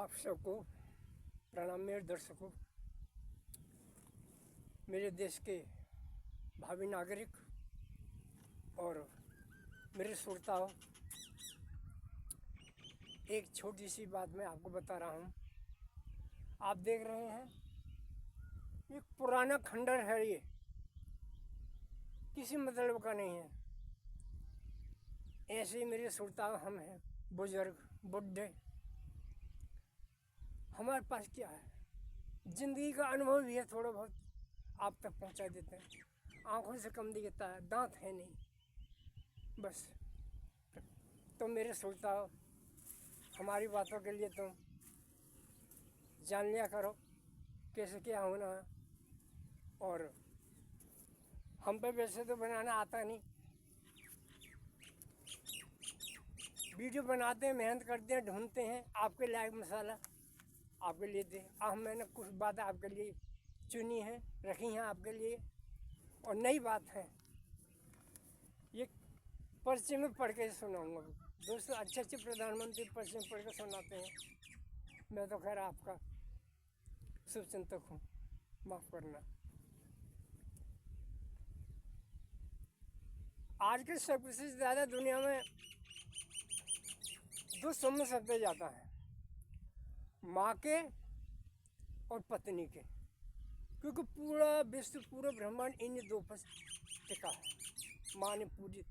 आप सबको प्रणाम। मेरे दर्शकों, मेरे देश के भावी नागरिक और मेरे श्रोताओं, एक छोटी सी बात मैं आपको बता रहा हूँ। आप देख रहे हैं एक पुराना खंडर है, ये किसी मतलब का नहीं है। ऐसे ही मेरे श्रोताओं हम हैं, बुजुर्ग बुढ़े। हमारे पास क्या है, जिंदगी का अनुभव भी है, थोड़ा बहुत आप तक पहुंचा देते हैं। आंखों से कम दिखता है, दांत है नहीं, बस। तो मेरे श्रोताओं, हमारी बातों के लिए तुम जान लिया करो कैसे क्या होना है। और हम पे वैसे तो बनाना आता नहीं, वीडियो बनाते हैं, मेहनत करते हैं, ढूंढते हैं आपके लायक मसाला आपके लिए दे। मैंने कुछ बातें आपके लिए चुनी हैं, रखी हैं आपके लिए, और नई बात है, ये पर्चे में पढ़ के सुनाऊंगा। दोस्तों, अच्छे प्रधानमंत्री पर्चे में पढ़ के सुनाते हैं। मैं तो खैर आपका शुभचिंतक हूँ, माफ़ करना। आज के सबसे ज़्यादा दुनिया में दो शब्द सत्य जाता है, माँ के और पत्नी के, क्योंकि पूरा विश्व, पूरा ब्रह्मांड इन दो पर टिका है। माँ ने पूरी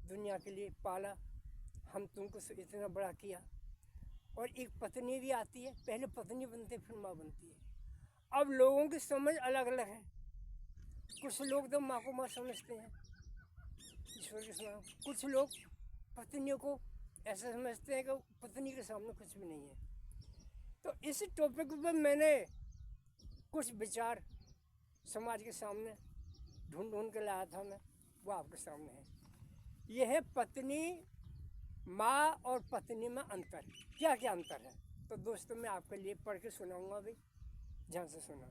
दुनिया के लिए पाला, हम तुमको इतना बड़ा किया। और एक पत्नी भी आती है, पहले पत्नी बनती है फिर माँ बनती है। अब लोगों की समझ अलग अलग है। कुछ लोग तो माँ को माँ समझते हैं, ईश्वर के समान। कुछ लोग पत्नियों को ऐसा समझते हैं कि पत्नी के सामने कुछ भी नहीं है। तो इस टॉपिक पर मैंने कुछ विचार समाज के सामने ढूंढ के लाया था मैं, वो आपके सामने है। यह है पत्नी, माँ और पत्नी में अंतर, क्या क्या अंतर है। तो दोस्तों, मैं आपके लिए पढ़ के सुनाऊंगा भी, ध्यान से सुना।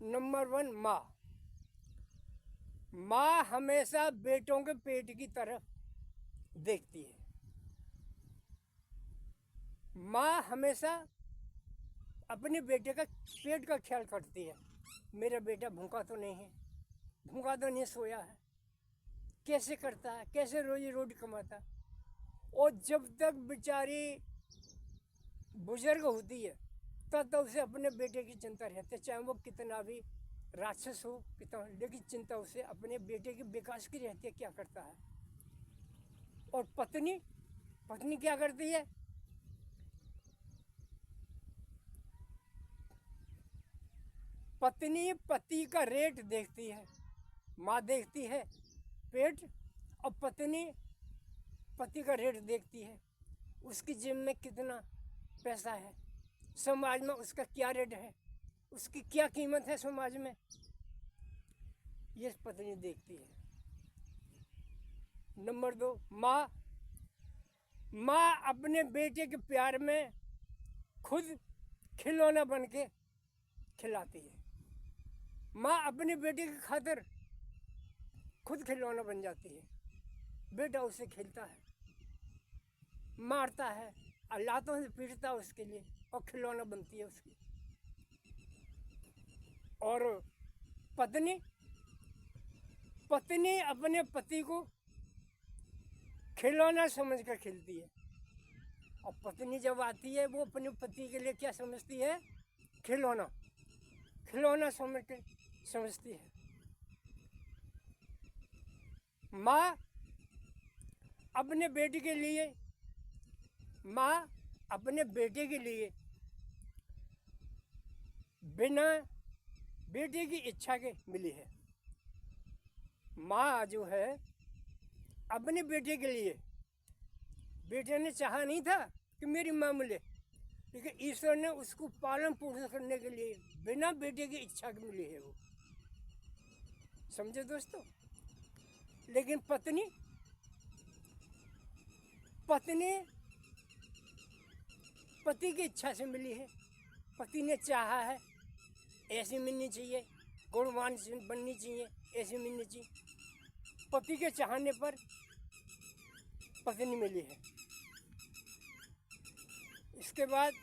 नंबर 1, माँ। माँ हमेशा बेटों के पेट की तरफ देखती है। माँ हमेशा अपने बेटे का पेट का ख्याल करती है। मेरा बेटा भूखा तो नहीं है, भूखा तो नहीं सोया है, कैसे करता है, कैसे रोजी रोटी कमाता। और जब तक बेचारी बुजुर्ग होती है तब तक उसे अपने बेटे की चिंता रहती है, चाहे वो कितना भी राक्षस हो, कितना, लेकिन चिंता उसे अपने बेटे के विकास की रहती है, क्या करता है। और पत्नी क्या करती है, पत्नी पति का रेट देखती है। माँ देखती है पेट, और पत्नी पति का रेट देखती है, उसकी जेब में कितना पैसा है, समाज में उसका क्या रेट है, उसकी क्या कीमत है समाज में, ये पत्नी देखती है। नंबर 2, माँ। माँ अपने बेटे के प्यार में खुद खिलौना बन के खिलाती है। माँ अपने बेटे की खातिर खुद खिलौना बन जाती है। बेटा उससे खेलता है, मारता है, और लातों से पीटता है उसके लिए, और खिलौना बनती है उसकी। और पत्नी अपने पति को खिलौना समझ कर खेलती है। और पत्नी जब आती है, वो अपने पति के लिए क्या समझती है, खिलौना समझती है। माँ अपने बेटे के लिए बिना बेटे की इच्छा के मिली है। माँ जो है अपने बेटे के लिए, बेटे ने चाहा नहीं था कि मेरी माँ मिले, लेकिन ईश्वर ने उसको पालन पोषण करने के लिए बिना बेटे की इच्छा के मिली है वो, समझे दोस्तों। लेकिन पत्नी पति की इच्छा से मिली है। पति ने चाहा है, ऐसी मिलनी चाहिए, गुणवान बननी चाहिए, ऐसी मिलनी चाहिए। पति के चाहने पर पत्नी मिली है। इसके बाद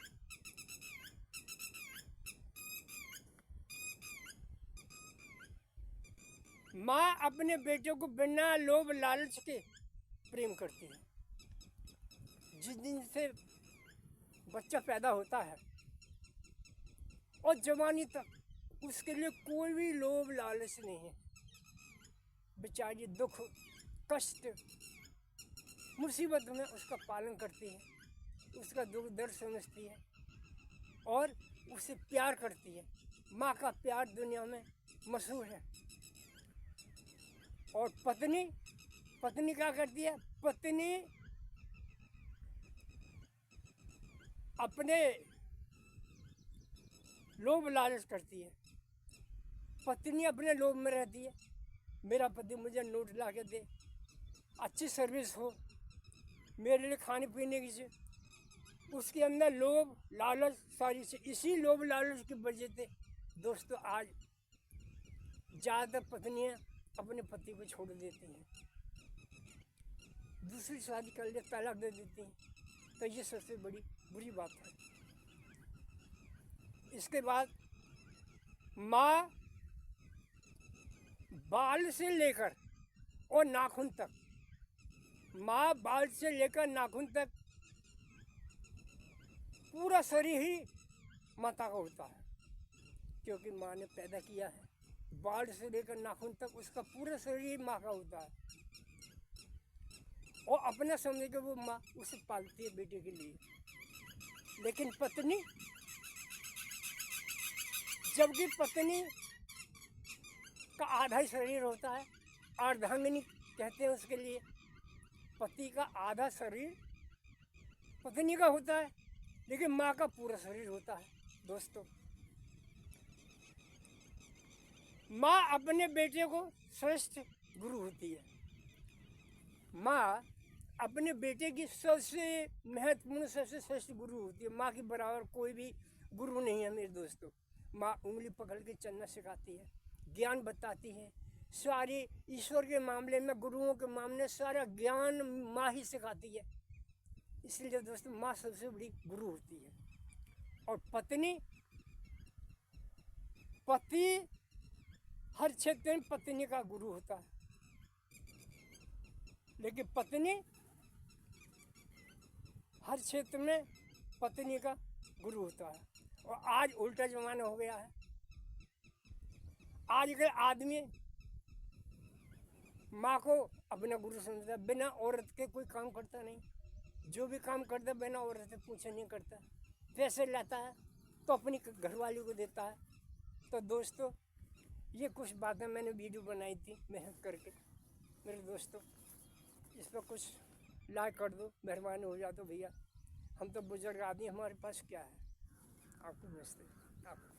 माँ अपने बेटे को बिना लोभ लालच के प्रेम करती है। जिस दिन से बच्चा पैदा होता है और जवानी तक उसके लिए कोई भी लोभ लालच नहीं है। बेचारी दुख कष्ट मुसीबत में उसका पालन करती है, उसका दुख दर्द समझती है और उसे प्यार करती है। माँ का प्यार दुनिया में मशहूर है। और पत्नी क्या करती है? पत्नी अपने लोभ लालच करती है। पत्नी अपने लोभ में रहती है, मेरा पति मुझे नोट ला के दे, अच्छी सर्विस हो, मेरे लिए खाने पीने की चीज़। उसके अंदर लोभ लालच सारी चीज़। इसी लोभ लालच की वजह से दोस्तों आज ज़्यादातर पत्नियाँ अपने पति को छोड़ देती हैं, दूसरी शादी कर ले, तलाक दे देती हैं। तो ये सबसे बड़ी बुरी बात है। इसके बाद माँ बाल से लेकर और नाखून तक, माँ बाल से लेकर नाखून तक पूरा शरीर ही माता का होता है, क्योंकि माँ ने पैदा किया है। बाल से लेकर नाखून तक उसका पूरा शरीर माँ का होता है। और अपना समझ के वो माँ उसे पालती है बेटे के लिए। लेकिन पत्नी, जबकि पत्नी का आधा ही शरीर होता है, अर्धांगिनी कहते हैं उसके लिए। पति का आधा शरीर पत्नी का होता है, लेकिन माँ का पूरा शरीर होता है। दोस्तों, माँ अपने बेटे को श्रेष्ठ गुरु होती है। माँ अपने बेटे की सबसे महत्वपूर्ण, सबसे श्रेष्ठ गुरु होती है। माँ के बराबर कोई भी गुरु नहीं है मेरे दोस्तों। माँ उंगली पकड़ के चलना सिखाती है, ज्ञान बताती है। सारे ईश्वर के मामले में, गुरुओं के मामले में सारा ज्ञान माँ ही सिखाती है। इसलिए दोस्तों माँ सबसे बड़ी गुरु होती है। और पति हर क्षेत्र में पत्नी का गुरु होता है, लेकिन पत्नी हर क्षेत्र में पत्नी का गुरु होता है। और आज उल्टा जमाना हो गया है। आज के आदमी माँ को अपना गुरु समझता है, बिना औरत के कोई काम करता नहीं। जो भी काम करता है बिना औरत से पूछे नहीं करता। पैसे लाता है तो अपनी घरवाली को देता है। तो दोस्तों, ये कुछ बातें मैंने वीडियो बनाई थी मेहनत करके। मेरे दोस्तों, इस पर कुछ लाइक कर दो, मेहरबानी हो जाए तो भैया। हम तो बुजुर्ग आदमी, हमारे पास क्या है। आपको नमस्ते। आपको